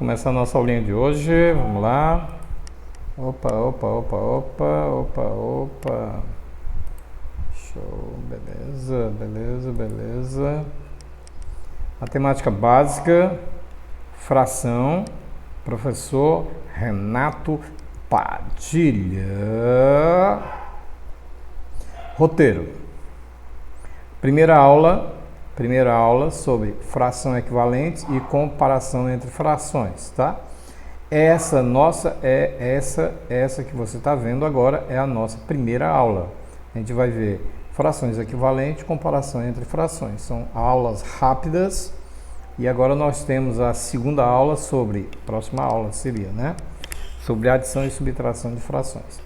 Começar a nossa aulinha de hoje, vamos lá. Opa. Show, beleza. Matemática básica, fração, professor Renato Padilha. Roteiro. Primeira aula sobre fração equivalente e comparação entre frações, tá? Essa que você está vendo agora é a nossa primeira aula. A gente vai ver frações equivalentes e comparação entre frações. São aulas rápidas e agora nós temos a segunda aula próxima aula seria, né? Sobre adição e subtração de frações.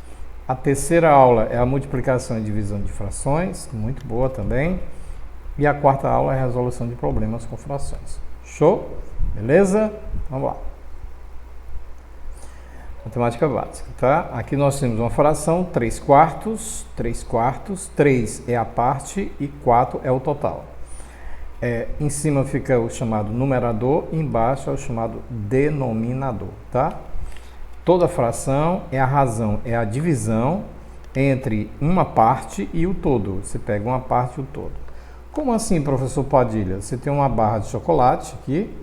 A terceira aula é a multiplicação e divisão de frações, muito boa também. E a quarta aula é a resolução de problemas com frações. Show? Beleza? Vamos lá. Matemática básica, tá? Aqui nós temos uma fração, 3/4, 3 é a parte e 4 é o total. Em cima fica o chamado numerador, embaixo é o chamado denominador, tá? Toda fração é a razão, é a divisão entre uma parte e o todo. Você pega uma parte e o todo. Como assim, professor Padilha? Você tem uma barra de chocolate aqui.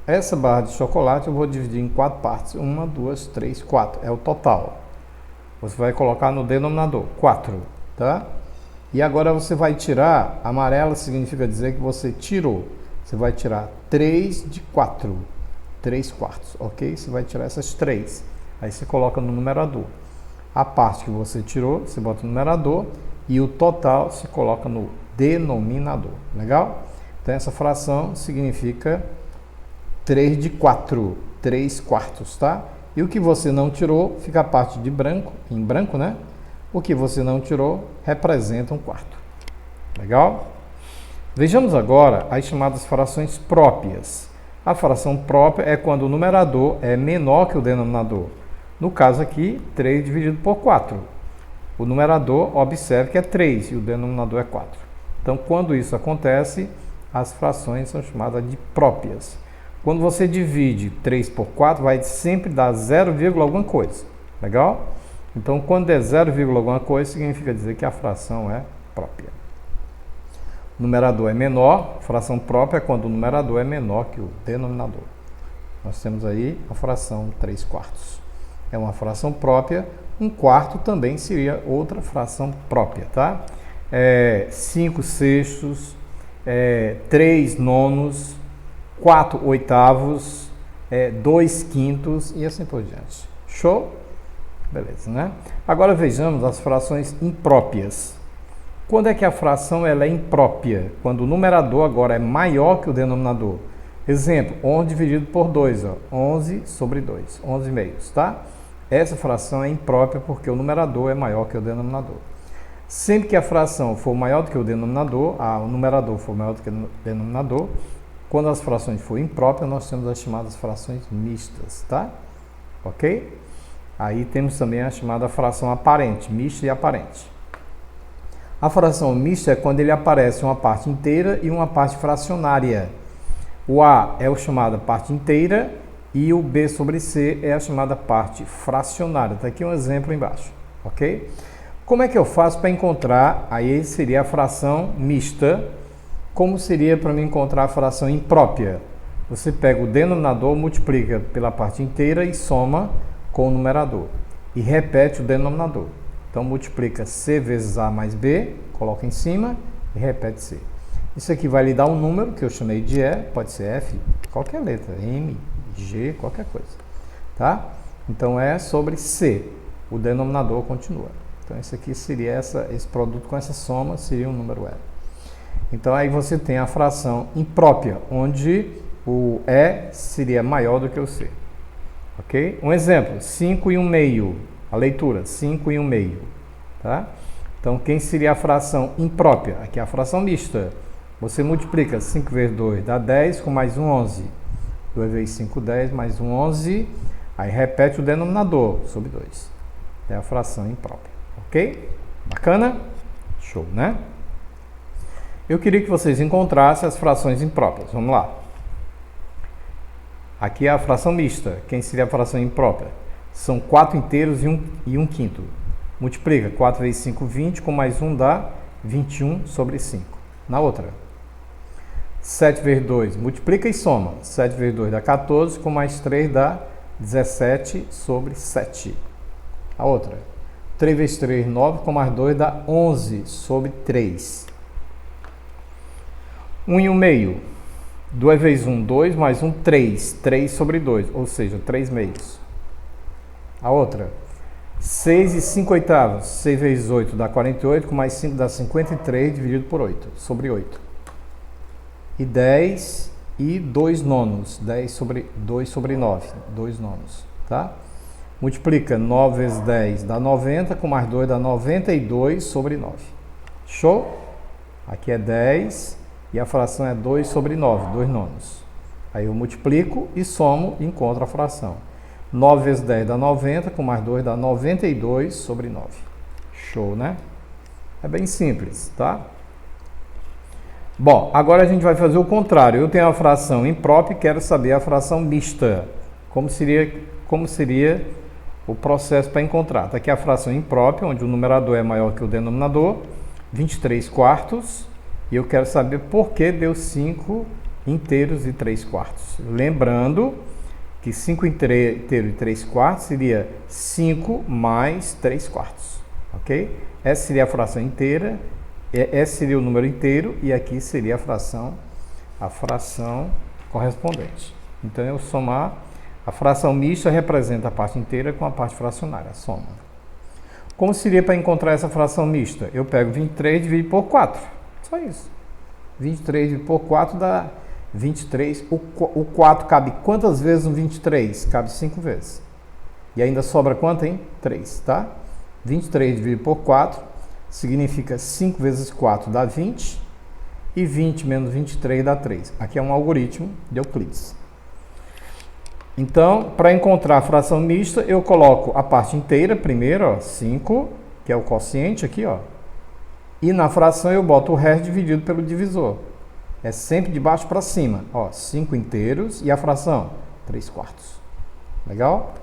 Essa barra de chocolate eu vou dividir em 4 partes. 1, 2, 3, 4. É o total. Você vai colocar no denominador 4, tá? E agora você vai tirar, amarelo significa dizer que você tirou. Você vai tirar 3 de 4. 3/4, ok? Você vai tirar essas 3. Aí você coloca no numerador. A parte que você tirou, você bota no numerador. E o total se coloca no denominador. Legal? Então essa fração significa 3 de 4, 3/4, tá? E o que você não tirou fica a parte de branco, em branco, né? O que você não tirou representa 1/4. Legal? Vejamos agora as chamadas frações próprias. A fração própria é quando o numerador é menor que o denominador. No caso aqui, 3 dividido por 4. O numerador, observe que é 3 e o denominador é 4. Então, quando isso acontece, as frações são chamadas de próprias. Quando você divide 3 por 4, vai sempre dar 0, alguma coisa. Legal? Então, quando é 0, alguma coisa, significa dizer que a fração é própria. O numerador é menor, fração própria é quando o numerador é menor que o denominador. Nós temos aí a fração 3/4. É uma fração própria. 1/4 também seria outra fração própria, tá? 5/6, 3/9, 4/8, 2/5 e assim por diante. Show? Beleza, né? Agora vejamos as frações impróprias. Quando é que a fração ela é imprópria? Quando o numerador agora é maior que o denominador. Exemplo, 11 dividido por 2, ó, 11/2, 11/2, tá? Essa fração é imprópria porque o numerador é maior que o denominador. Sempre que a fração for maior do que o denominador, o numerador for maior do que o denominador, quando as frações forem impróprias, nós temos as chamadas frações mistas, tá? Ok? Aí temos também a chamada fração aparente, mista e aparente. A fração mista é quando ele aparece uma parte inteira e uma parte fracionária. O A é o chamado parte inteira e o B sobre C é a chamada parte fracionária. Está aqui um exemplo embaixo, ok? Como é que eu faço para encontrar, aí seria a fração mista, como seria para me encontrar a fração imprópria? Você pega o denominador, multiplica pela parte inteira e soma com o numerador. E repete o denominador. Então, multiplica C vezes A mais B, coloca em cima e repete C. Isso aqui vai lhe dar um número, que eu chamei de E, pode ser F, qualquer letra, M, G, qualquer coisa. Tá? Então, é sobre C. O denominador continua. Então, esse aqui seria esse produto com essa soma, seria um número E. Então, aí você tem a fração imprópria, onde o E seria maior do que o C. Ok? Um exemplo, 5/1/2. A leitura, 5/1/2, tá? Então, quem seria a fração imprópria? Aqui é a fração mista. Você multiplica 5 vezes 2 dá 10, com mais um 11. 2 vezes 5, 10, mais um 11. Aí repete o denominador sobre 2. É a fração imprópria, ok? Bacana? Show, né? Eu queria que vocês encontrassem as frações impróprias. Vamos lá. Aqui é a fração mista. Quem seria a fração imprópria? São 4 inteiros e 1 quinto. Multiplica 4 vezes 5, 20, com mais 1 dá 21 sobre 5. Na outra, 7 vezes 2, multiplica e soma. 7 vezes 2 dá 14, com mais 3 dá 17 sobre 7. A outra, 3 vezes 3, 9, com mais 2 dá 11 sobre 3. 1 e 1 meio. 2 vezes 1, 2, mais 1, 3. 3 sobre 2, ou seja, 3 meios. A outra, 6 e 5 oitavos. 6 vezes 8 dá 48, com mais 5 dá 53, dividido por 8, sobre 8. E 10 e 2 nonos. 10 sobre 2 sobre 9, 2 nonos, tá? Multiplica 9 vezes 10 dá 90, com mais 2 dá 92 sobre 9. Show? Aqui é 10 e a fração é 2 sobre 9, 2 nonos. Aí eu multiplico e somo e encontro a fração. 9 vezes 10 dá 90, com mais 2 dá 92 sobre 9. Show, né? É bem simples, tá? Bom, agora a gente vai fazer o contrário. Eu tenho a fração imprópria e quero saber a fração mista. Como seria o processo para encontrar? Está aqui a fração imprópria, onde o numerador é maior que o denominador, 23 quartos, e eu quero saber por que deu 5 inteiros e 3 quartos. Lembrando que 5 inteiros e 3 quartos seria 5 mais 3 quartos, ok? Essa seria a fração inteira, esse seria o número inteiro, e aqui seria a fração correspondente. Então, eu somar, a fração mista representa a parte inteira com a parte fracionária, soma. Como seria para encontrar essa fração mista? Eu pego 23 e divido por 4, só isso. 23 dividido por 4 dá 23. O 4 cabe quantas vezes no 23? Cabe 5 vezes. E ainda sobra quanto, hein? 3, tá? 23 dividido por 4 significa 5 vezes 4 dá 20. E 20 menos 23 dá 3. Aqui é um algoritmo de Euclides. Então, para encontrar a fração mista, eu coloco a parte inteira primeiro, ó, 5, que é o quociente aqui, ó. E na fração eu boto o resto dividido pelo divisor. É sempre de baixo para cima. Ó, 5 inteiros e a fração? 3 quartos. Legal?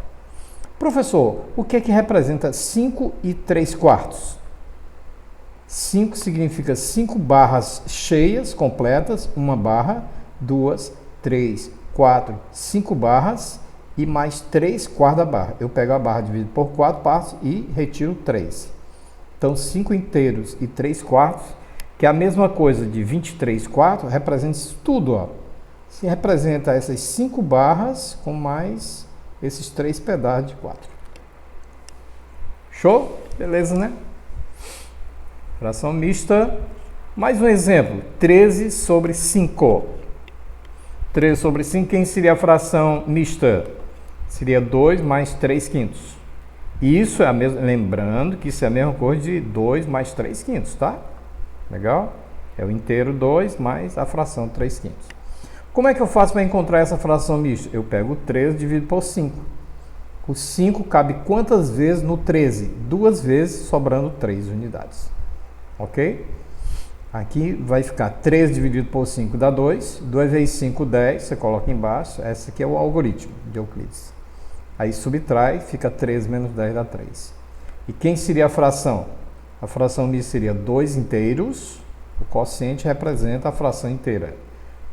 Professor, o que é que representa 5 e 3 quartos? 5 significa 5 barras cheias, completas, 1 barra, 2, 3, 4, 5 barras e mais 3 quartos da barra. Eu pego a barra dividido por 4 partes e retiro 3. Então, 5 inteiros e 3 quartos, que é a mesma coisa de 23 quartos, representa isso tudo, ó. Se representa essas 5 barras com mais esses 3 pedaços de 4. Show? Beleza, né? Fração mista. Mais um exemplo. 13 sobre 5. 13 sobre 5, quem seria a fração mista? Seria 2 mais 3 quintos. Isso é a mesma, lembrando que isso é a mesma coisa de 2 mais 3 quintos, tá? Legal? É o inteiro 2 mais a fração 3 quintos. Como é que eu faço para encontrar essa fração mista? Eu pego o 13 e divido por 5. O 5 cabe quantas vezes no 13? 2 vezes, sobrando 3 unidades. Ok? Aqui vai ficar 13 dividido por 5 dá 2. 2 vezes 5, 10. Você coloca embaixo. Esse aqui é o algoritmo de Euclides. Aí subtrai, fica 13 menos 10 dá 3. E quem seria a fração? A fração mista seria 2 inteiros. O quociente representa a fração inteira.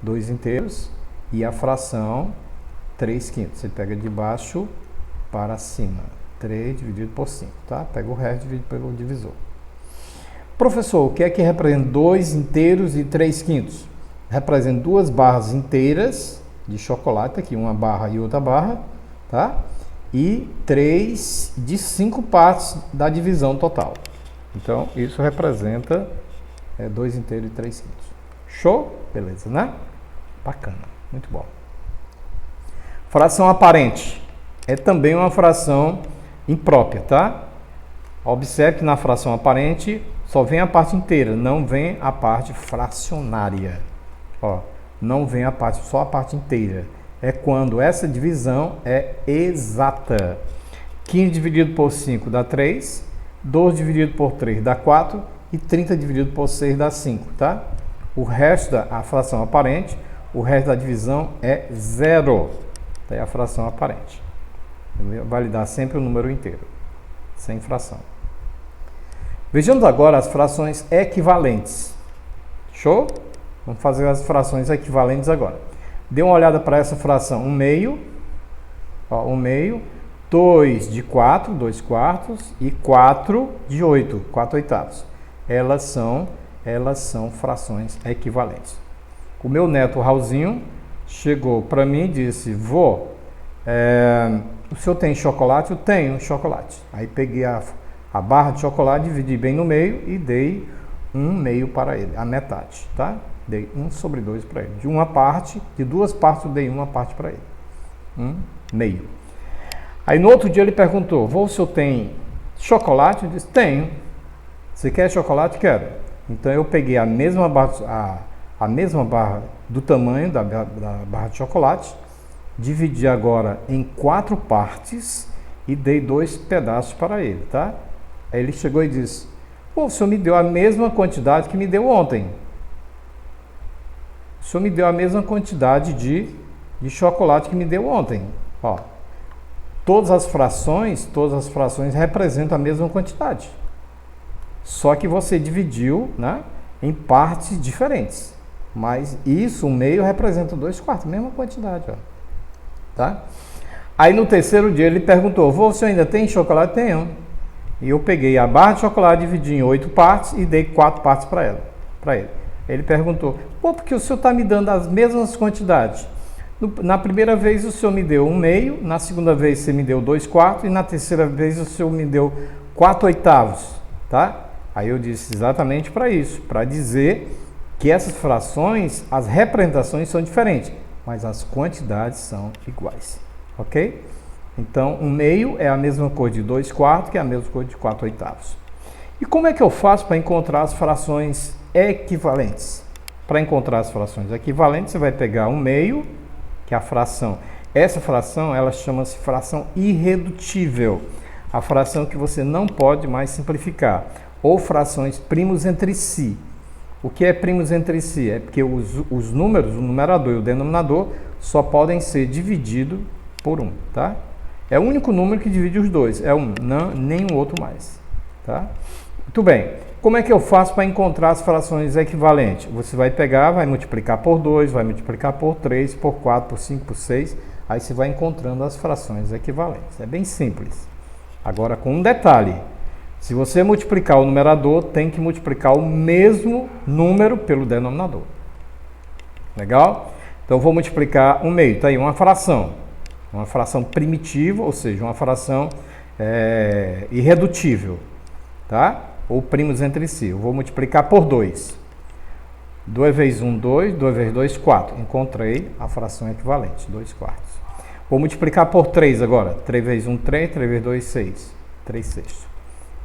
2 inteiros e a fração 3 quintos. Você pega de baixo para cima. 3 dividido por 5, tá? Pega o resto dividido pelo divisor. Professor, o que é que representa 2 inteiros e 3 quintos? Representa 2 barras inteiras de chocolate, aqui uma barra e outra barra, tá? E 3 de 5 partes da divisão total. Então, isso representa 2 inteiros e 3 quintos. Show? Beleza, né? Bacana, muito bom. Fração aparente é também uma fração imprópria, tá? Observe que na fração aparente só vem a parte inteira, não vem a parte fracionária. Ó, não vem a parte, só a parte inteira. É quando essa divisão é exata. 15 dividido por 5 dá 3, 12 dividido por 3 dá 4 e 30 dividido por 6 dá 5, tá? O resto da fração aparente, o resto da divisão é 0. Daí a fração aparente. Vai lhe dar sempre o número inteiro, sem fração. Vejamos agora as frações equivalentes. Show? Vamos fazer as frações equivalentes agora. Dê uma olhada para essa fração. 1 meio, ó, 1 meio, 2 de 4, 2 quartos, e 4 de 8, 4 oitavos. Elas são frações equivalentes. O meu neto Raulzinho chegou para mim e disse: vô, o senhor tem chocolate? Eu tenho chocolate. Aí peguei a barra de chocolate, dividi bem no meio e dei 1 meio para ele, a metade, tá? Dei 1/2 para ele. De duas partes eu dei uma parte para ele. 1 meio. Aí no outro dia ele perguntou: vô, o senhor tem chocolate? Eu disse: tenho. Você quer chocolate? Quero. Então eu peguei a mesma barra do tamanho da barra de chocolate, dividi agora em 4 partes e dei 2 pedaços para ele, tá? Aí ele chegou e disse: pô, o senhor me deu a mesma quantidade que me deu ontem. O senhor me deu a mesma quantidade de chocolate que me deu ontem. Ó, todas as frações representam a mesma quantidade. Só que você dividiu, né, em partes diferentes. Mas isso, 1 meio, representa 2 quartos, mesma quantidade, ó. Tá? Aí no terceiro dia ele perguntou: vô, o senhor ainda tem chocolate? Tenho. E eu peguei a barra de chocolate, dividi em 8 partes e dei 4 partes para ele. Ele perguntou: pô, porque o senhor está me dando as mesmas quantidades? Na primeira vez o senhor me deu 1 meio, na segunda vez você me deu 2 quartos e na terceira vez o senhor me deu 4 oitavos, tá? Aí eu disse exatamente para isso, para dizer que essas frações, as representações são diferentes, mas as quantidades são iguais, ok? Então, 1 meio é a mesma coisa de 2 quartos, que é a mesma coisa de 4 oitavos. E como é que eu faço para encontrar as frações equivalentes? Para encontrar as frações equivalentes, você vai pegar 1 meio, que é a fração. Essa fração, ela chama-se fração irredutível. A fração que você não pode mais simplificar. Ou frações primos entre si. O que é primos entre si? É porque os números, o numerador e o denominador, só podem ser divididos por 1, tá? É o único número que divide os dois, é 1, não, nenhum outro mais, tá? Muito bem. Como é que eu faço para encontrar as frações equivalentes? Você vai pegar, vai multiplicar por 2, vai multiplicar por 3, por 4, por 5, por 6, aí você vai encontrando as frações equivalentes. É bem simples. Agora, com um detalhe: se você multiplicar o numerador, tem que multiplicar o mesmo número pelo denominador. Legal? Então, eu vou multiplicar 1 meio, tá aí, uma fração primitiva, ou seja, uma fração irredutível, tá? Ou primos entre si. Eu vou multiplicar por 2. 2 vezes 1, 2, 2 vezes 2, 4. Encontrei a fração equivalente, 2 quartos. Vou multiplicar por 3 agora. 3 vezes 1, 3, 3 vezes 2, 6. 3 sextos.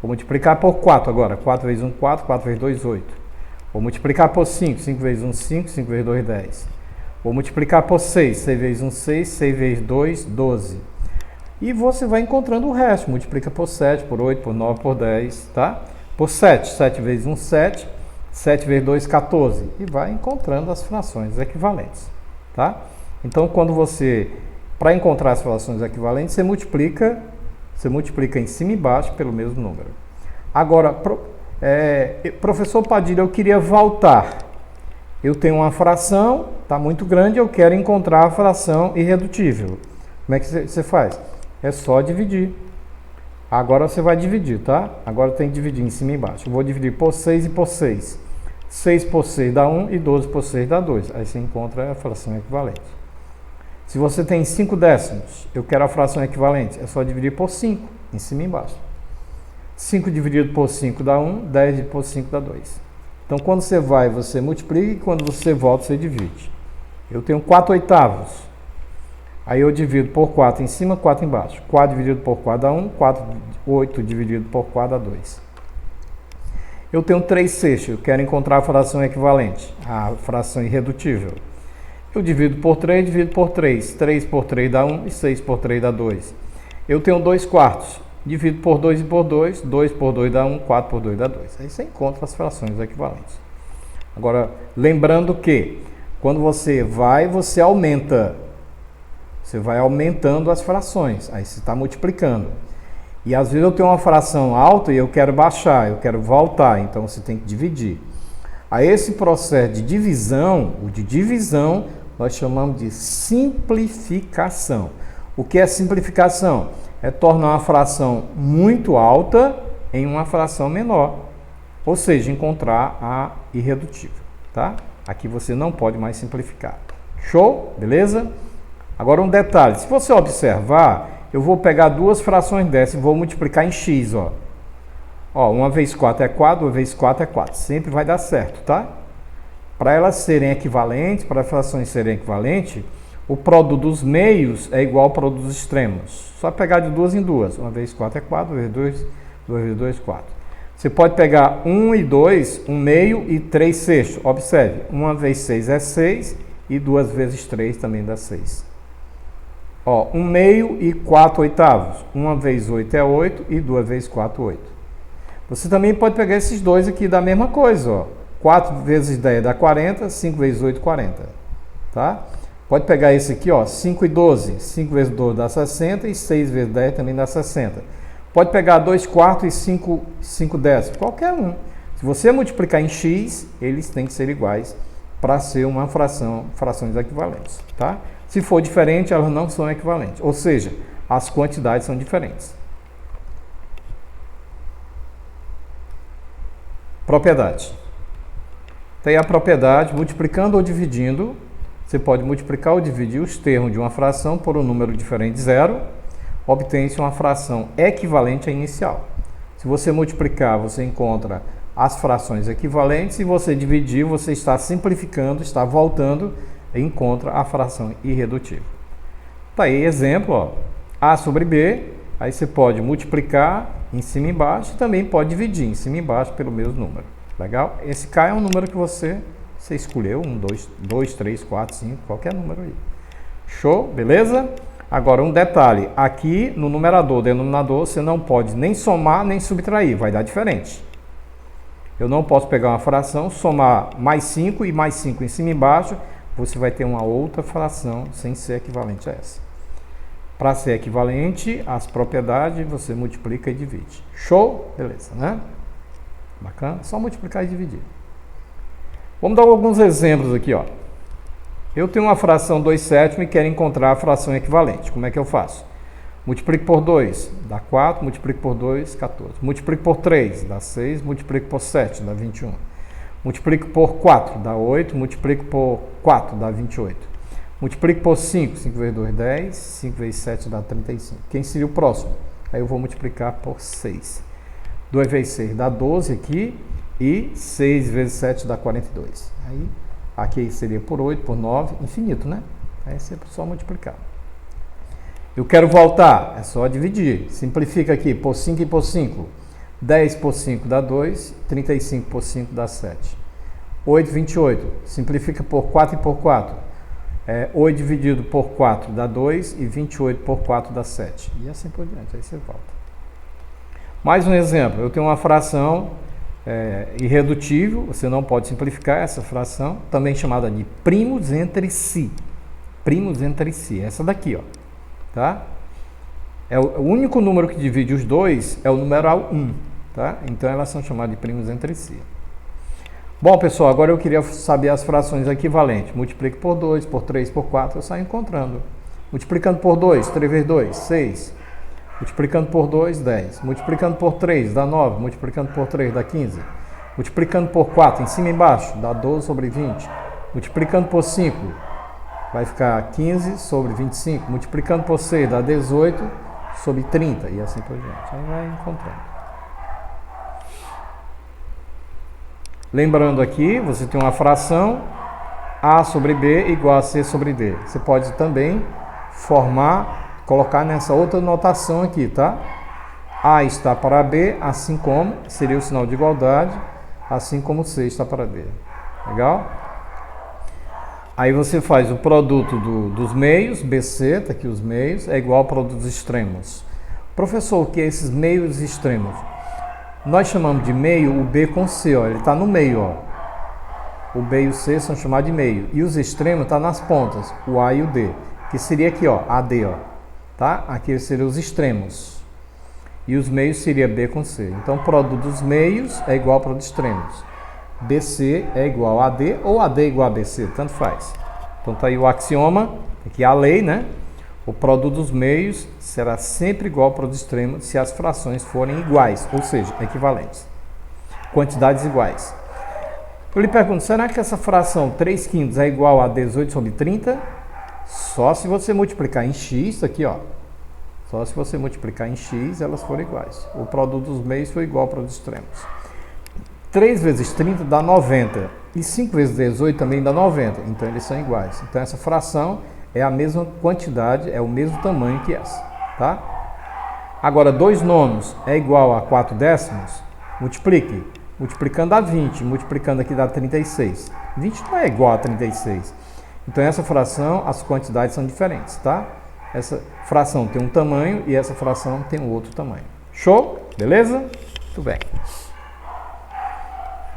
Vou multiplicar por 4 agora. 4 vezes 1, 4, 4 vezes 2, 8. Vou multiplicar por 5. 5 vezes 1, 5, 5 vezes 2, 10. Vou multiplicar por 6. 6 vezes 1, 6, 6 vezes 2, 12. E você vai encontrando o resto. Multiplica por 7, por 8, por 9, por 10, tá? Por 7. 7 vezes 1, 7. 7 vezes 2, 14. E vai encontrando as frações equivalentes, tá? Então, para encontrar as frações equivalentes, você multiplica em cima e embaixo pelo mesmo número. Agora, professor Padilha, eu queria voltar. Eu tenho uma fração, está muito grande, eu quero encontrar a fração irredutível. Como é que você faz? É só dividir. Agora você vai dividir, tá? Agora tem que dividir em cima e embaixo. Eu vou dividir por 6 e por 6. 6 por 6 dá 1 e 12 por 6 dá 2. Aí você encontra a fração equivalente. Se você tem 5 décimos, eu quero a fração equivalente. É só dividir por 5, em cima e embaixo. 5 dividido por 5 dá 1, 10 dividido por 5 dá 2. Então, quando você vai, você multiplica, e quando você volta, você divide. Eu tenho 4 oitavos. Aí eu divido por 4 em cima, 4 embaixo. 4 dividido por 4 dá 1, 8 dividido por 4 dá 2. Eu tenho 3 sextos, eu quero encontrar a fração equivalente, a fração irredutível. Eu divido por 3, divido por 3. 3 por 3 dá 1 e 6 por 3 dá 2. Eu tenho 2 quartos. Divido por 2 e por 2. 2 por 2 dá 1, 4 por 2 dá 2. Aí você encontra as frações equivalentes. Agora, lembrando que quando você vai, você aumenta. Você vai aumentando as frações, aí você está multiplicando. E às vezes eu tenho uma fração alta e eu quero baixar, eu quero voltar, então você tem que dividir. A esse processo de divisão, nós chamamos de simplificação. O que é simplificação? É tornar uma fração muito alta em uma fração menor, ou seja, encontrar a irredutível, tá? Aqui você não pode mais simplificar. Show? Beleza? Agora um detalhe, se você observar, eu vou pegar duas frações dessas e vou multiplicar em x, ó. Ó, 1 vezes 4 é 4, 2 vezes 4 é 4. Sempre vai dar certo, tá? Para elas serem equivalentes, para as frações serem equivalentes, o produto dos meios é igual ao produto dos extremos. Só pegar de duas em duas. 1 vezes 4 é 4, 2 vezes 2 vezes 2, 4. Você pode pegar 1 e 2, 1 meio e 3 sextos. Observe, 1 vezes 6 é 6 e 2 vezes 3 também dá 6. Ó, 1 meio e 4 oitavos. 1 vezes 8 é 8 e 2 vezes 4, 8. Você também pode pegar esses dois aqui da mesma coisa, ó. 4 vezes 10 dá 40, 5 vezes 8, 40. Tá? Pode pegar esse aqui, ó, 5 e 12. 5 vezes 12 dá 60 e 6 vezes 10 também dá 60. Pode pegar 2 quartos e 5 décimos, qualquer um. Se você multiplicar em x, eles têm que ser iguais para ser uma frações equivalentes, tá? Se for diferente, elas não são equivalentes, ou seja, as quantidades são diferentes. Propriedade. Tem a propriedade, multiplicando ou dividindo, você pode multiplicar ou dividir os termos de uma fração por um número diferente de zero, obtém-se uma fração equivalente à inicial. Se você multiplicar, você encontra as frações equivalentes, se você dividir, você está simplificando, está voltando e encontra a fração irredutível. Tá aí exemplo, ó, A sobre B, aí você pode multiplicar em cima e embaixo e também pode dividir em cima e embaixo pelo mesmo número. Legal? Esse K é um número que você escolheu, 1, 2, 3, 4, 5, qualquer número aí. Show? Beleza? Agora um detalhe, aqui no numerador, denominador, você não pode nem somar nem subtrair, vai dar diferente. Eu não posso pegar uma fração, somar mais 5 e mais 5 em cima e embaixo, você vai ter uma outra fração sem ser equivalente a essa. Para ser equivalente, as propriedades você multiplica e divide. Show? Beleza, né? Bacana? Só multiplicar e dividir. Vamos dar alguns exemplos aqui, ó. Eu tenho uma fração 2/7 e quero encontrar a fração equivalente. Como é que eu faço? Multiplico por 2, dá 4, multiplico por 2, 14. Multiplico por 3, dá 6, multiplico por 7, dá 21. Multiplico por 4, dá 8, multiplico por 4, dá 28. Multiplico por 5, 5 vezes 2, 10, 5 vezes 7 dá 35. Quem seria o próximo? Aí eu vou multiplicar por 6. 2 vezes 6 dá 12 aqui e 6 vezes 7 dá 42. Aí aqui seria por 8, por 9, infinito, né? Aí é só multiplicar. Eu quero voltar, é só dividir. Simplifica aqui, por 5 e por 5. 10 por 5 dá 2, 35 por 5 dá 7. 8, 28. Simplifica por 4 e por 4. 8 dividido por 4 dá 2 e 28 por 4 dá 7. E assim por diante, aí você volta. Mais um exemplo, eu tenho uma fração irredutível, você não pode simplificar essa fração, também chamada de primos entre si. Primos entre si, essa daqui, ó. Tá? O único número que divide os dois é o numeral 1, tá? Então elas são chamadas de primos entre si. Bom, pessoal, agora eu queria saber as frações equivalentes. Multiplico por 2, por 3, por 4, eu saio encontrando. Multiplicando por 2, 3 vezes 2, 6. Multiplicando por 2, 10. Multiplicando por 3, dá 9. Multiplicando por 3, dá 15. Multiplicando por 4, em cima e embaixo, dá 12 sobre 20. Multiplicando por 5, vai ficar 15 sobre 25. Multiplicando por 6, dá 18 sobre 30. E assim por diante. Aí vai encontrando. Lembrando aqui, você tem uma fração A sobre B igual a C sobre D. Você pode também colocar nessa outra notação aqui, tá? A está para B, assim como, seria o sinal de igualdade, assim como C está para D. Legal? Aí você faz o produto dos meios, BC, tá aqui os meios, é igual ao produto dos extremos. Professor, o que é esses meios extremos? Nós chamamos de meio o B com C, ó, ele está no meio, ó. O B e o C são chamados de meio. E os extremos estão nas pontas, o A e o D. que seria aqui, ó, AD, ó, tá? Aqui seriam os extremos. E os meios seria B com C. Então, o produto dos meios é igual ao produto dos extremos. BC é igual a AD ou AD é igual a BC, tanto faz. Então, tá aí o axioma, aqui a lei, né? O produto dos meios será sempre igual ao produto extremo se as frações forem iguais, ou seja, equivalentes. Quantidades iguais. Eu lhe pergunto, será que essa fração 3/5 é igual a 18 sobre 30? Só se você multiplicar em x, aqui ó. Só se você multiplicar em x, elas forem iguais. O produto dos meios foi igual ao produto dos extremos. 3 vezes 30 dá 90. E 5 vezes 18 também dá 90. Então, eles são iguais. Então, essa fração é a mesma quantidade, é o mesmo tamanho que essa, tá? Agora, 2 nonos é igual a 4 décimos? Multiplique. Multiplicando dá 20, multiplicando aqui dá 36. 20 não é igual a 36. Então, essa fração, as quantidades são diferentes, tá? Essa fração tem um tamanho e essa fração tem um outro tamanho. Show? Beleza? Muito bem.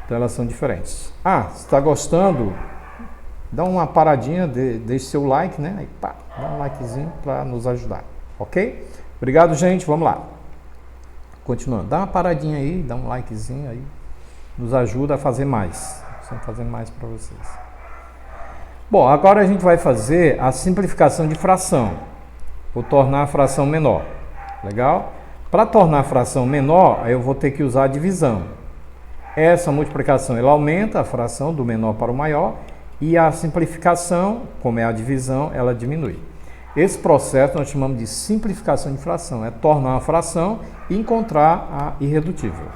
Então, elas são diferentes. Ah, se está gostando, dá uma paradinha, deixe seu like, né? Aí, pá, dá um likezinho para nos ajudar, ok? Obrigado, gente. Vamos lá. Continuando. Dá uma paradinha aí, dá um likezinho aí. Nos ajuda a fazer mais. Estamos fazendo mais para vocês. Bom, agora a gente vai fazer a simplificação de fração. Vou tornar a fração menor. Legal? Para tornar a fração menor, aí eu vou ter que usar a divisão. Essa multiplicação ela aumenta a fração do menor para o maior e a simplificação, como é a divisão, ela diminui. Esse processo nós chamamos de simplificação de fração, é tornar uma fração e encontrar a irredutível.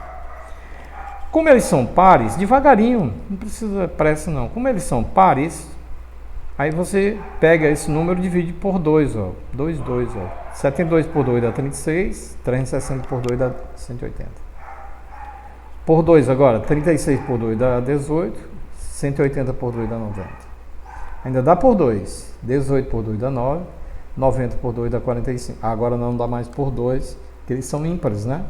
Como eles são pares, devagarinho, não precisa pressa não. Como eles são pares, aí você pega esse número e divide por 2, ó. 2, ó. 72 por 2 dá 36, 360 por 2 dá 180. Por 2 agora, 36 por 2 dá 18, 180 por 2 dá 90. Ainda dá por 2, 18 por 2 dá 9, 90 por 2 dá 45. Agora não dá mais por 2, porque eles são ímpares, né?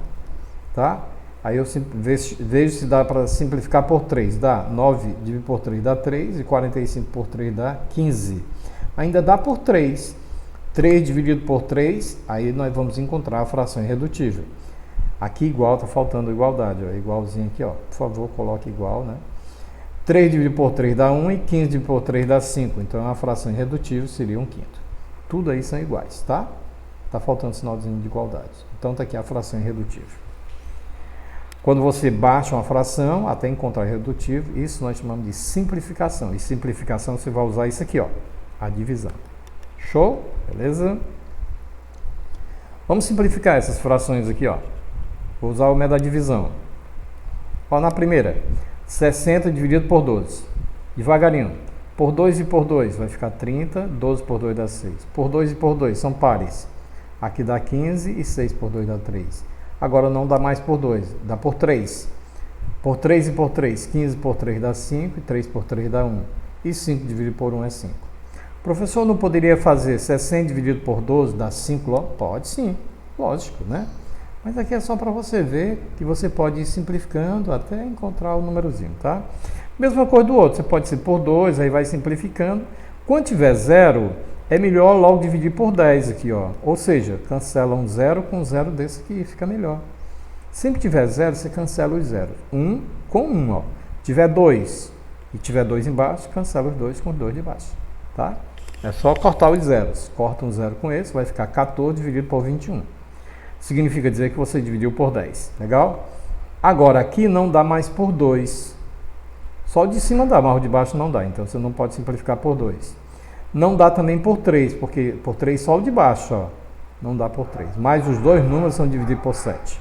Tá? Aí eu vejo se dá para simplificar por 3. Dá 9 dividido por 3 dá 3 e 45 por 3 dá 15. Ainda dá por 3. 3 dividido por 3, aí nós vamos encontrar a fração irredutível. Aqui igual, está faltando igualdade, ó, igualzinho aqui, ó. Por favor, coloque igual, né? 3 dividido por 3 dá 1 e 15 dividido por 3 dá 5. Então, a fração irredutível seria 1/5. Tudo aí são iguais, tá? Está faltando sinalzinho de igualdade. Então, está aqui a fração irredutível. Quando você baixa uma fração até encontrar irredutível, isso nós chamamos de simplificação. E simplificação você vai usar isso aqui, ó, a divisão. Show? Beleza? Vamos simplificar essas frações aqui, ó. Vou usar o método da divisão. Ó, na primeira, 60 dividido por 12. Devagarinho. Por 2 e por 2 vai ficar 30, 12 por 2 dá 6. Por 2 e por 2 são pares. Aqui dá 15 e 6 por 2 dá 3. Agora não dá mais por 2, dá por 3. Por 3 e por 3, 15 por 3 dá 5 e 3 por 3 dá 1. E 5 dividido por 1 é 5. Professor, não poderia fazer 60 dividido por 12 dá 5 logo? Pode sim, lógico, né? Mas aqui é só para você ver que você pode ir simplificando até encontrar o númerozinho, tá? Mesma coisa do outro, você pode ser por 2, aí vai simplificando. Quando tiver 0, é melhor logo dividir por 10 aqui, ó. Ou seja, cancela um 0 com um 0 desse aqui, fica melhor. Sempre que tiver 0, você cancela os zeros. 1 com 1, ó. Tiver 2 e tiver 2 embaixo, cancela os 2 com os 2 de baixo, tá? É só cortar os zeros. Corta um 0 com esse, vai ficar 14 dividido por 21. Significa dizer que você dividiu por 10. Legal? Agora, aqui não dá mais por 2. Só o de cima dá, mas o de baixo não dá. Então, você não pode simplificar por 2. Não dá também por 3, porque por 3 só o de baixo, ó. Não dá por 3. Mas os dois números são divididos por 7.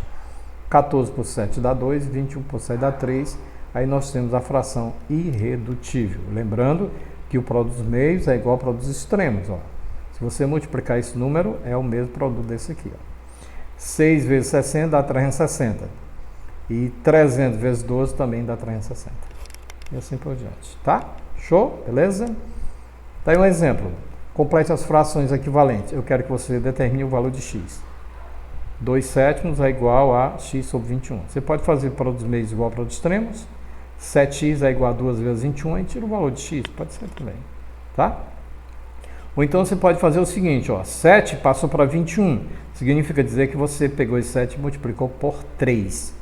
14 por 7 dá 2, 21 por 7 dá 3. Aí nós temos a fração irredutível. Lembrando que o produto dos meios é igual ao produto dos extremos, ó. Se você multiplicar esse número, é o mesmo produto desse aqui, ó. 6 vezes 60 dá 360. E 300 vezes 12 também dá 360. E assim por diante, tá? Show? Beleza? Tá aí um exemplo. Complete as frações equivalentes. Eu quero que você determine o valor de x. 2 sétimos é igual a x sobre 21. Você pode fazer para os meios igual para os extremos. 7x é igual a 2 vezes 21 e tira o valor de x. Pode ser também, tá? Ou então você pode fazer o seguinte, ó, 7 passou para 21. Significa dizer que você pegou esse 7 e multiplicou por 3.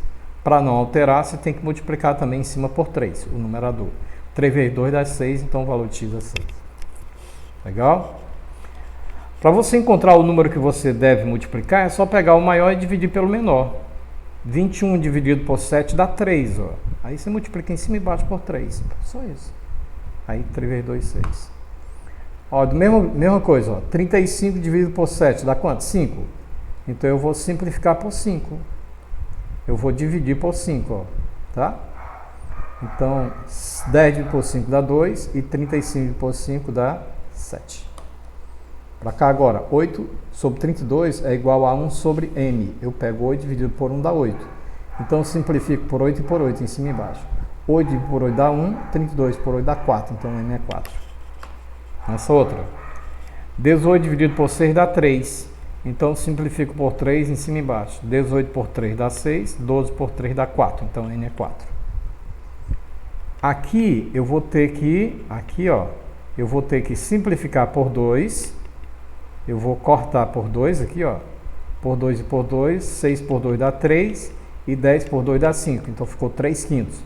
Para não alterar, você tem que multiplicar também em cima por 3, o numerador. 3 vezes 2 dá 6, então o valor de x é 6. Legal? Para você encontrar o número que você deve multiplicar, é só pegar o maior e dividir pelo menor. 21 dividido por 7 dá 3, ó. Aí você multiplica em cima e embaixo por 3. Só isso. Aí 3 vezes 2, 6. Ó, mesma coisa, ó. 35 dividido por 7 dá quanto? 5. Então eu vou simplificar por 5. Eu vou dividir por 5, ó. Tá? Então 10 dividido por 5 dá 2 e 35 dividido por 5 dá 7. Para cá agora, 8 sobre 32 é igual a 1 sobre n. Eu pego 8 dividido por 1 dá 8. Então eu simplifico por 8 e por 8 em cima e embaixo. 8 dividido por 8 dá 1, 32 por 8 dá 4, então n é 4. Essa outra. 18 dividido por 6 dá 3. Então simplifico por 3 em cima e embaixo. 18 por 3 dá 6, 12 por 3 dá 4, então n é 4. Aqui eu vou ter que, eu vou ter que simplificar por 2. Eu vou cortar por 2 aqui, ó. Por 2 e por 2, 6 por 2 dá 3 e 10 por 2 dá 5. Então ficou 3 quintos.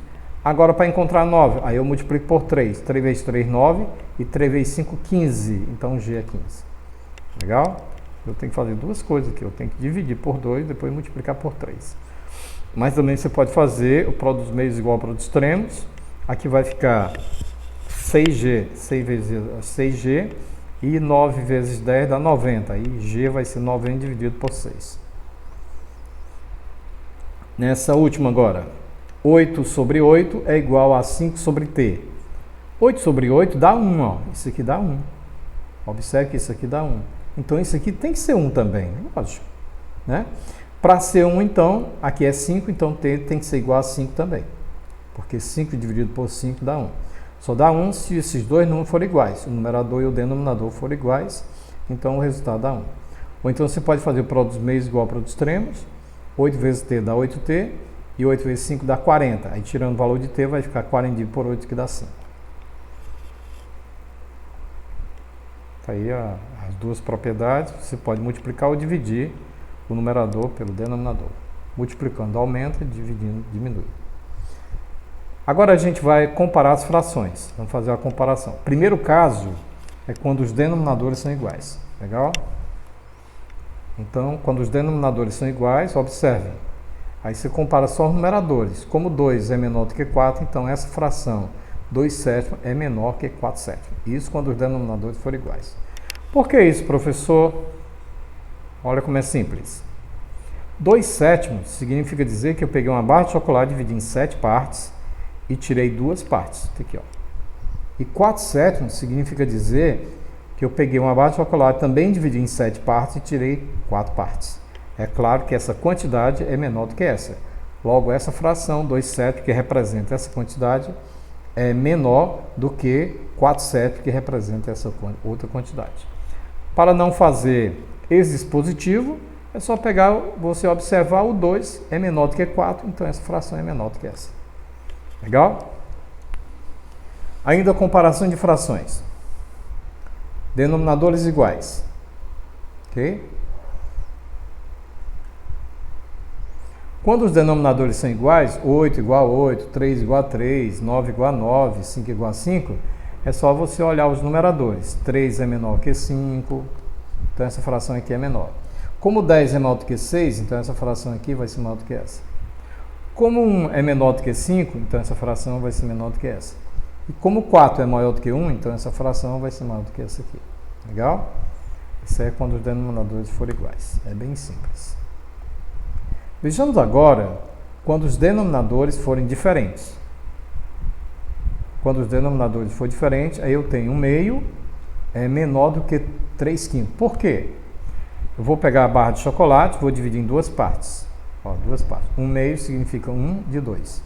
Agora para encontrar 9, aí eu multiplico por 3. 3 vezes 3, 9 e 3 vezes 5, 15. Então G é 15. Legal? Eu tenho que fazer duas coisas aqui. Eu tenho que dividir por 2 e depois multiplicar por 3. Mas também você pode fazer o produto dos meios igual ao produto dos extremos. Aqui vai ficar 6G, 6 vezes 6G. E 9 vezes 10 dá 90. Aí G vai ser 90 dividido por 6. Nessa última agora. 8 sobre 8 é igual a 5 sobre T. 8 sobre 8 dá 1. Ó. Isso aqui dá 1. Observe que isso aqui dá 1. Então isso aqui tem que ser 1 também. Lógico. Né? Para ser 1, então, aqui é 5. Então T tem que ser igual a 5 também. Porque 5 dividido por 5 dá 1. Só dá 1 se esses dois números forem iguais. O numerador e o denominador forem iguais, então o resultado dá 1. Ou então você pode fazer o produto dos meios igual ao produto dos extremos. 8 vezes t dá 8t e 8 vezes 5 dá 40. Aí tirando o valor de t vai ficar 40 dividido por 8 que dá 5. Tá aí as duas propriedades. Você pode multiplicar ou dividir o numerador pelo denominador. Multiplicando aumenta, dividindo diminui. Agora a gente vai comparar as frações. Vamos fazer a comparação. Primeiro caso é quando os denominadores são iguais. Legal? Então, quando os denominadores são iguais, observem. Aí você compara só os numeradores. Como 2 é menor do que 4, então essa fração 2 sétimos é menor que 4 sétimos. Isso quando os denominadores forem iguais. Por que isso, professor? Olha como é simples. 2 sétimos significa dizer que eu peguei uma barra de chocolate e dividi em 7 partes e tirei 2 partes. Aqui, ó. E 4 sétimos significa dizer que eu peguei uma barra de chocolate, também dividi em 7 partes e tirei 4 partes. É claro que essa quantidade é menor do que essa. Logo, essa fração 2 sétimos, que representa essa quantidade, é menor do que 4 sétimos, que representa essa outra quantidade. Para não fazer esse dispositivo, é só pegar, você observar o 2 é menor do que 4, então essa fração é menor do que essa. Legal? Ainda a comparação de frações. Denominadores iguais. Ok? Quando os denominadores são iguais, 8 igual a 8, 3 igual a 3, 9 igual a 9, 5 igual a 5, é só você olhar os numeradores. 3 é menor que 5, então essa fração aqui é menor. Como 10 é maior do que 6, então essa fração aqui vai ser maior do que essa. Como 1 é menor do que 5, então essa fração vai ser menor do que essa. E como 4 é maior do que 1, então essa fração vai ser maior do que essa aqui. Legal? Isso é quando os denominadores forem iguais. É bem simples. Vejamos agora quando os denominadores forem diferentes. Quando os denominadores forem diferentes, aí eu tenho um meio menor do que 3 quintos. Por quê? Eu vou pegar a barra de chocolate, vou dividir em 2 partes. Ó, 2 partes. 1 meio significa 1 de 2.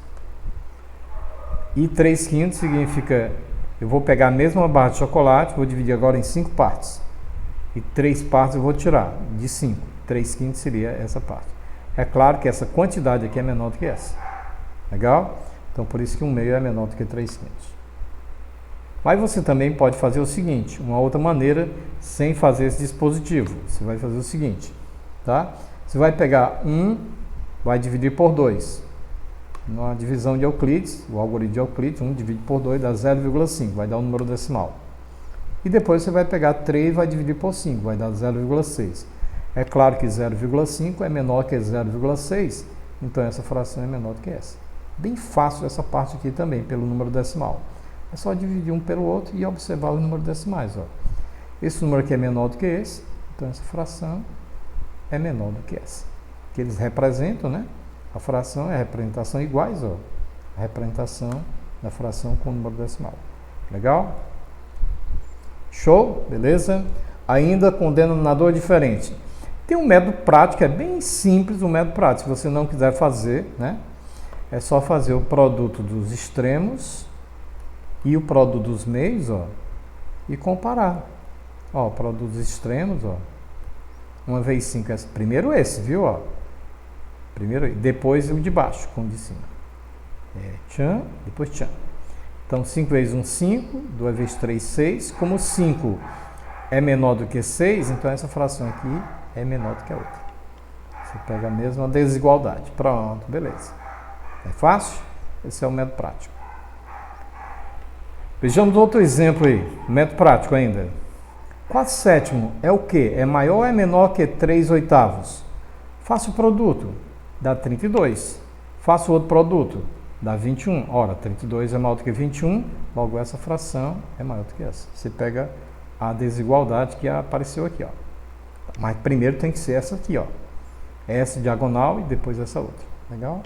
E 3 quintos significa, eu vou pegar a mesma barra de chocolate, vou dividir agora em 5 partes. E 3 partes eu vou tirar de 5. 3 quintos seria essa parte. É claro que essa quantidade aqui é menor do que essa. Legal? Então por isso que 1 meio é menor do que 3 quintos. Mas você também pode fazer o seguinte, uma outra maneira, sem fazer esse dispositivo. Você vai fazer o seguinte, tá? Você vai pegar 1, vai dividir por 2. Na divisão de Euclides, o algoritmo de Euclides, 1 divide por 2 dá 0,5, vai dar um número decimal. E depois você vai pegar 3 e vai dividir por 5, vai dar 0,6. É claro que 0,5 é menor que 0,6, então essa fração é menor do que essa. Bem fácil essa parte aqui também, pelo número decimal. É só dividir um pelo outro e observar os números decimais. Ó. Esse número aqui é menor do que esse, então essa fração é menor do que essa. Que eles representam, né? A fração é a representação iguais, ó. A representação da fração com o número decimal. Legal? Show? Beleza? Ainda com denominador diferente. Tem um método prático, é bem simples o método prático. Se você não quiser fazer, né? É só fazer o produto dos extremos e o produto dos meios, ó, e comparar. Ó, o produto dos extremos, ó. 1 vezes 5 é primeiro esse, viu, ó? Primeiro, depois o de baixo, com o de cima. Tchan, depois tchan. Então, 5 vezes 1, 5. 2 vezes 3, 6. Como 5 é menor do que 6, então essa fração aqui é menor do que a outra. Você pega a mesma desigualdade. Pronto, beleza. É fácil? Esse é o método prático. Vejamos outro exemplo aí. Método prático ainda. 4 sétimo é o quê? É maior ou é menor que 3 oitavos? Faça o produto. Dá 32. Faça o outro produto. Dá 21. Ora, 32 é maior do que 21, logo essa fração é maior do que essa. Você pega a desigualdade que apareceu aqui, ó. Mas primeiro tem que ser essa aqui, ó. Essa diagonal e depois essa outra. Legal?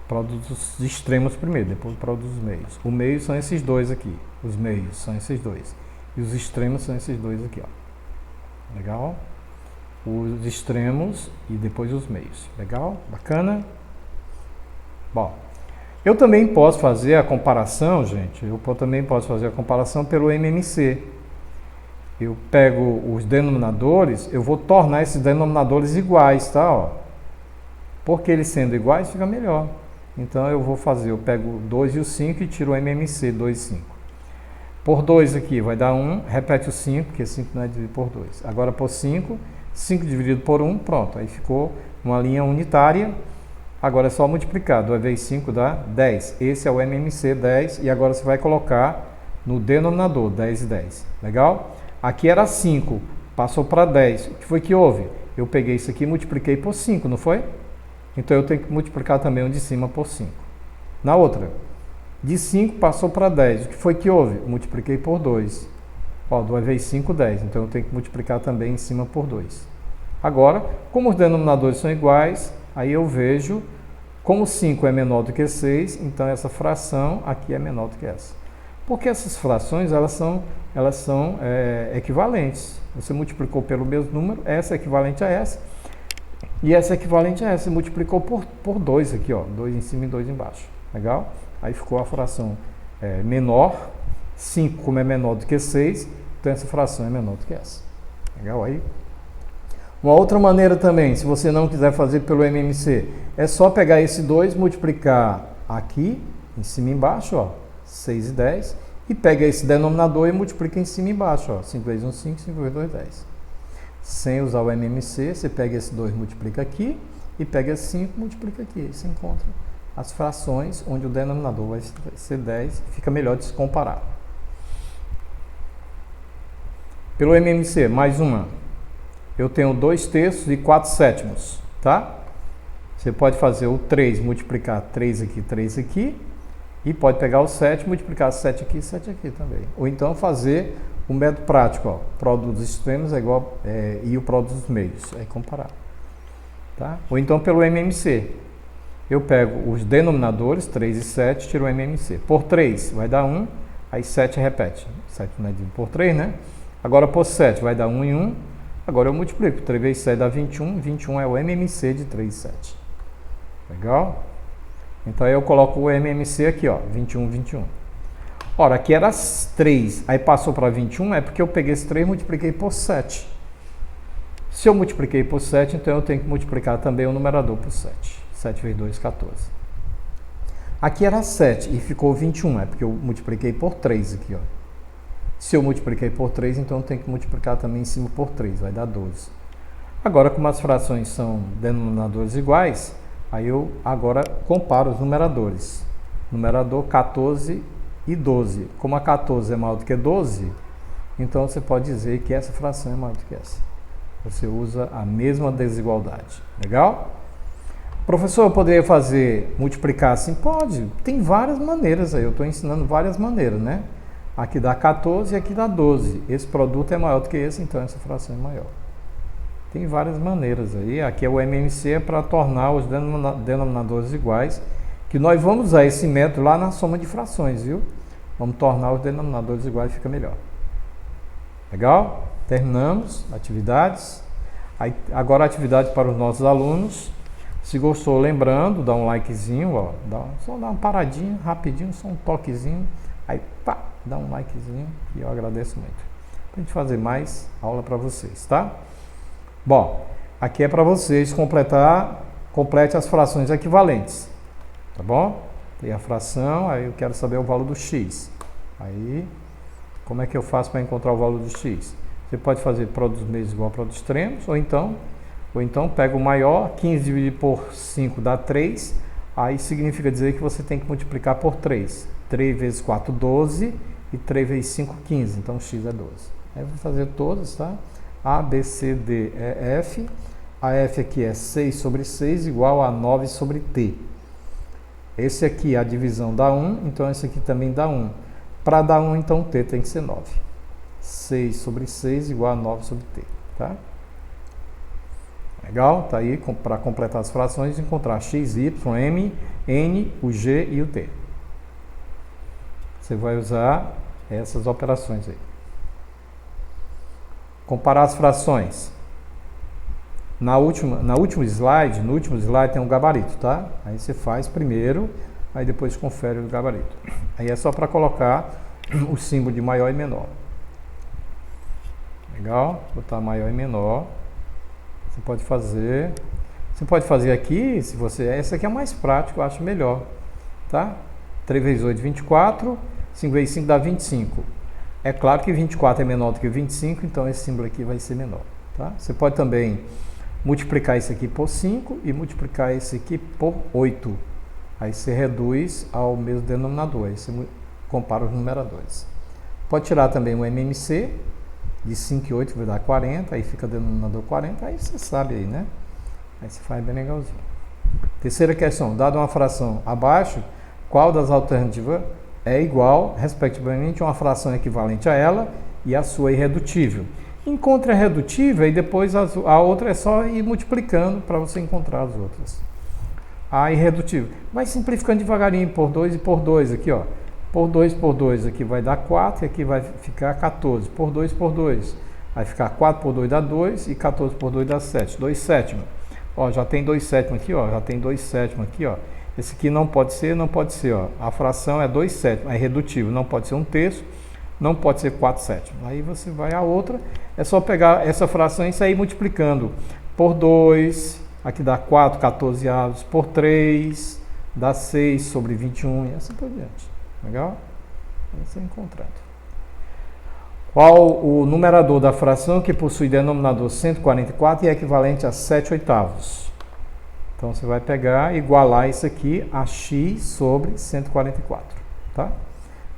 Produtos extremos primeiro, depois o produto dos meios. O meio são esses dois aqui. Os meios são esses dois. E os extremos são esses dois aqui, ó. Legal? Os extremos e depois os meios. Legal? Bacana? Bom, eu também posso fazer a comparação, gente. Eu também posso fazer a comparação pelo MMC. Eu pego os denominadores, eu vou tornar esses denominadores iguais, tá? Ó. Porque eles sendo iguais, fica melhor. Então eu vou fazer, eu pego o 2 e o 5 e tiro o MMC, 2 e 5. Por 2 aqui vai dar 1, repete o 5, porque 5 não é dividido por 2. Agora por 5, 5 dividido por 1, pronto. Aí ficou uma linha unitária. Agora é só multiplicar, 2 vezes 5 dá 10. Esse é o MMC, 10, e agora você vai colocar no denominador, 10 e 10. Legal? Aqui era 5, passou para 10. O que foi que houve? Eu peguei isso aqui e multipliquei por 5, não foi? Então eu tenho que multiplicar também o de cima por 5. Na outra, de 5 passou para 10. O que foi que houve? Eu multipliquei por 2. Ó, 2 vezes 5, 10. Então eu tenho que multiplicar também em cima por 2. Agora, como os denominadores são iguais, aí eu vejo, como 5 é menor do que 6, então essa fração aqui é menor do que essa. Porque essas frações, elas são equivalentes. Você multiplicou pelo mesmo número, essa é equivalente a essa, e essa é equivalente a essa. Você multiplicou por 2 aqui, ó, 2 em cima e 2 embaixo. Legal? Aí ficou a fração menor, 5 como é menor do que 6, então essa fração é menor do que essa. Legal aí? Uma outra maneira também, se você não quiser fazer pelo MMC, é só pegar esse 2, multiplicar aqui, em cima e embaixo, ó, 6 e 10, e pega esse denominador e multiplica em cima e embaixo, ó, 5 vezes 1, 5, 5 vezes 2, 10. Sem usar o MMC, você pega esse 2, multiplica aqui, e pega esse 5, multiplica aqui. Aí você encontra as frações onde o denominador vai ser 10, fica melhor de se comparar. Pelo MMC, mais uma. Eu tenho 2 terços e 4 sétimos, tá? Você pode fazer o 3, multiplicar 3 aqui, e pode pegar o 7, multiplicar 7 aqui e 7 aqui também. Ou então fazer o método prático, ó, produtos extremos é igual, e o produto dos meios, aí comparar. Tá? Ou então pelo MMC, eu pego os denominadores, 3 e 7, tiro o MMC. Por 3 vai dar 1, aí 7 repete. 7 não é dividido por 3, né? Agora por 7 vai dar 1 e 1. Agora eu multiplico, 3 vezes 7 dá 21, 21 é o MMC de 3 e 7. Legal? Então aí eu coloco o MMC aqui, ó, 21, 21. Ora, aqui era 3, aí passou para 21, é porque eu peguei esse 3 e multipliquei por 7. Se eu multipliquei por 7, então eu tenho que multiplicar também o numerador por 7. 7 vezes 2, 14. Aqui era 7 e ficou 21, é porque eu multipliquei por 3 aqui, ó. Se eu multipliquei por 3, então eu tenho que multiplicar também em cima por 3, vai dar 12. Agora, como as frações são denominadores iguais, aí eu agora comparo os numeradores. Numerador 14 e 12. Como a 14 é maior do que 12, então você pode dizer que essa fração é maior do que essa. Você usa a mesma desigualdade. Legal? Professor, eu poderia multiplicar assim? Pode. Tem várias maneiras aí. Eu estou ensinando várias maneiras, né? Aqui dá 14 e aqui dá 12. Esse produto é maior do que esse, então essa fração é maior. Tem várias maneiras aí. Aqui é o MMC é para tornar os denominadores iguais, que nós vamos usar esse método lá na soma de frações, viu? Vamos tornar os denominadores iguais, fica melhor. Legal? Terminamos atividades. Aí, agora atividade para os nossos alunos. Se gostou, lembrando, dá um likezinho, ó, só dá uma paradinha, rapidinho, só um toquezinho. Aí, pá, dá um likezinho e eu agradeço muito. Para a gente fazer mais aula para vocês, tá? Bom, aqui é para vocês complete as frações equivalentes, tá bom? Tem a fração, aí eu quero saber o valor do x. Aí, como é que eu faço para encontrar o valor do x? Você pode fazer produtos meios igual a produtos extremos, ou então pega o maior, 15 dividido por 5 dá 3, aí significa dizer que você tem que multiplicar por 3. 3 vezes 4, 12, e 3 vezes 5, 15, então x é 12. Aí eu vou fazer todas, tá? A, B, C, D, E, F. A F aqui é 6 sobre 6 igual a 9 sobre T. Esse aqui, a divisão dá 1, então esse aqui também dá 1. Para dar 1, então T tem que ser 9. 6 sobre 6 igual a 9 sobre T, tá? Legal? Tá aí para completar as frações, encontrar x, y, m, n, o g e o t. Você vai usar essas operações aí. Comparar as frações. No último slide tem um gabarito, tá? Aí você faz primeiro, aí depois confere o gabarito. Aí é só para colocar o símbolo de maior e menor. Legal? Botar maior e menor. Você pode fazer aqui, esse aqui é mais prático, eu acho melhor, tá? 3 vezes 8, 24, 5 vezes 5 dá 25. É claro que 24 é menor do que 25, então esse símbolo aqui vai ser menor, tá? Você pode também multiplicar isso aqui por 5 e multiplicar esse aqui por 8. Aí você reduz ao mesmo denominador, aí você compara os numeradores. Pode tirar também o MMC, de 5 e 8 vai dar 40, aí fica denominador 40, aí você sabe aí, né? Aí você faz bem legalzinho. Terceira questão, dada uma fração abaixo, qual das alternativas é igual, respectivamente, a uma fração equivalente a ela e a sua irredutível? Encontre a redutível e depois a outra é só ir multiplicando para você encontrar as outras. A irredutível. Vai simplificando devagarinho, por 2 e por 2 aqui, ó. Por 2 aqui vai dar 4 e aqui vai ficar 14. Por 2, vai ficar 4 por 2 dá 2 e 14 por 2 dá 7. 2 sétimos. Ó, já tem 2 sétimos aqui, ó. Já tem 2 sétimos aqui, ó. Esse aqui não pode ser, ó. A fração é 2 sétimos, é irredutível. Não pode ser 1/3, não pode ser 4 sétimos. Aí você vai a outra, é só pegar essa fração e sair multiplicando. Por 2, aqui dá 4, 14 avos. Por 3, dá 6 sobre 21 e assim por diante. Legal? Aí você encontrando. Qual o numerador da fração que possui denominador 144 e é equivalente a 7/8? Então você vai pegar e igualar isso aqui a x sobre 144, tá?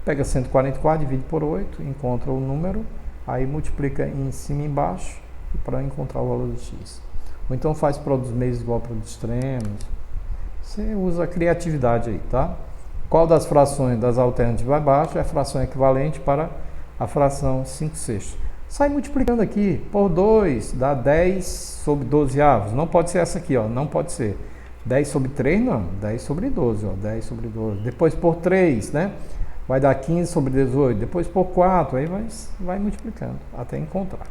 Pega 144, divide por 8, encontra o número, aí multiplica em cima e embaixo para encontrar o valor de x. Ou então faz produtos meios igual a produtos extremos. Você usa a criatividade aí, tá? Qual das frações das alternativas abaixo é a fração equivalente para a fração 5/6? Sai multiplicando aqui. Por 2 dá 10 sobre 12 avos. Não pode ser essa aqui, ó. Não pode ser. 10 sobre 3 não. 10 sobre 12, ó. 10 sobre 12. Depois por 3, né? Vai dar 15 sobre 18. Depois por 4. Aí vai multiplicando até encontrar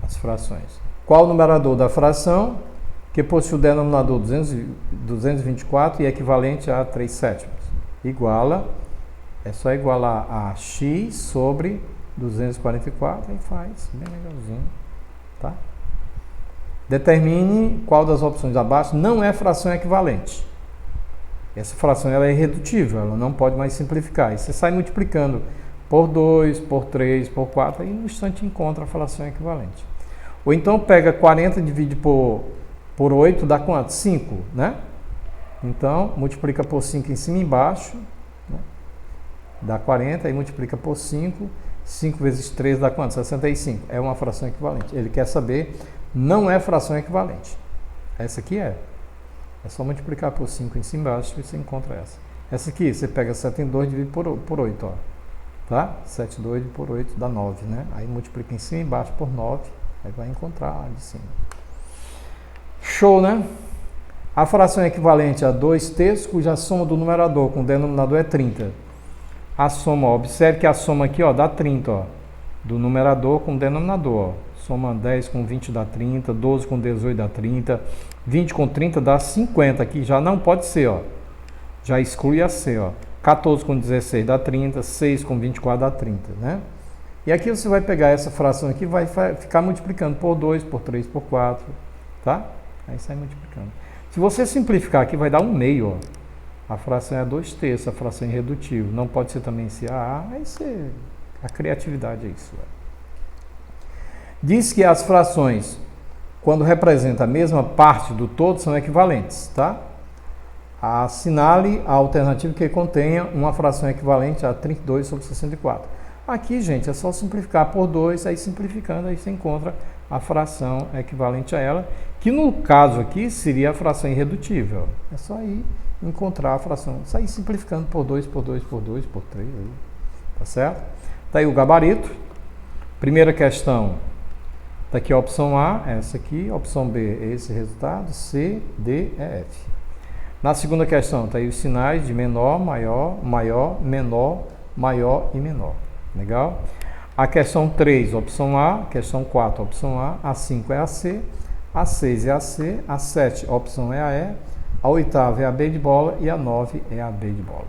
as frações. Qual o numerador da fração que possui o denominador 224 e é equivalente a 3 sétimos? Iguala, é só igualar a x sobre 244 e faz bem legalzinho, tá? Determine qual das opções abaixo não é fração equivalente. Essa fração ela é irredutível, ela não pode mais simplificar. E você sai multiplicando por 2, por 3, por 4, aí no instante encontra a fração equivalente. Ou então pega 40 e divide por 8, dá quanto? 5, né? Então, multiplica por 5 em cima e embaixo, né? Dá 40, aí multiplica por 5, 5 vezes 3 dá quanto? 65. É uma fração equivalente. Ele quer saber, não é fração equivalente. Essa aqui é. É só multiplicar por 5 em cima e embaixo e você encontra essa. Essa aqui, você pega 7 em 2 e divide por 8, ó. Tá? 7 2 por 8 dá 9, né? Aí multiplica em cima e embaixo por 9, aí vai encontrar lá de cima. Show, né? A fração é equivalente a 2/3, cuja soma do numerador com o denominador é 30. A soma, ó, observe que a soma aqui, ó, dá 30, ó, do numerador com o denominador, ó. Soma 10 com 20 dá 30, 12 com 18 dá 30, 20 com 30 dá 50, aqui já não pode ser, ó. Já exclui a C, ó. 14 com 16 dá 30, 6 com 24 dá 30, né? E aqui você vai pegar essa fração aqui e vai ficar multiplicando por 2, por 3, por 4, tá? Aí sai multiplicando. Se você simplificar aqui, vai dar 1/2, ó. A fração é 2/3, a fração é irredutível. Não pode ser também CAA, aí você... A criatividade é isso, ó. Diz que as frações, quando representam a mesma parte do todo, são equivalentes, tá? Assinale a alternativa que contenha uma fração equivalente a 32 sobre 64. Aqui, gente, é só simplificar por 2, aí simplificando, aí você encontra a fração equivalente a ela, que no caso aqui seria a fração irredutível. É só ir encontrar a fração, sair simplificando por 2, por 2, por 2, por 3, aí, tá certo? Tá aí o gabarito. Primeira questão, tá aqui a opção A, essa aqui, a opção B, esse resultado, C, D, E, F. Na segunda questão, está aí os sinais de menor, maior, maior, menor, maior e menor. Legal? A questão 3, opção A. Questão 4, opção A 5 é a C. A 6 é a C. A 7, opção é a E. A 8ª é a B de bola. E a 9 é a B de bola.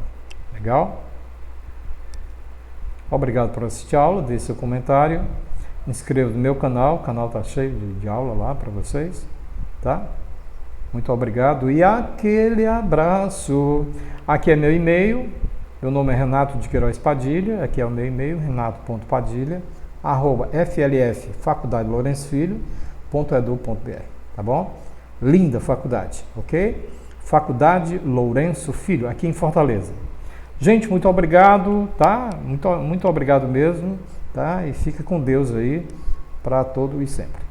Legal? Obrigado por assistir a aula. Deixe seu comentário. Inscreva no meu canal. O canal está cheio de aula lá para vocês. Tá? Muito obrigado e aquele abraço. Aqui é meu e-mail. Meu nome é Renato de Queiroz Padilha. Aqui é o meu e-mail, renato.padilha@flf.faculdade-lourenço-filho.edu.br. Tá bom? Linda faculdade, ok? Faculdade Lourenço Filho, aqui em Fortaleza. Gente, muito obrigado, tá? Muito obrigado mesmo, tá? E fica com Deus aí para todo e sempre.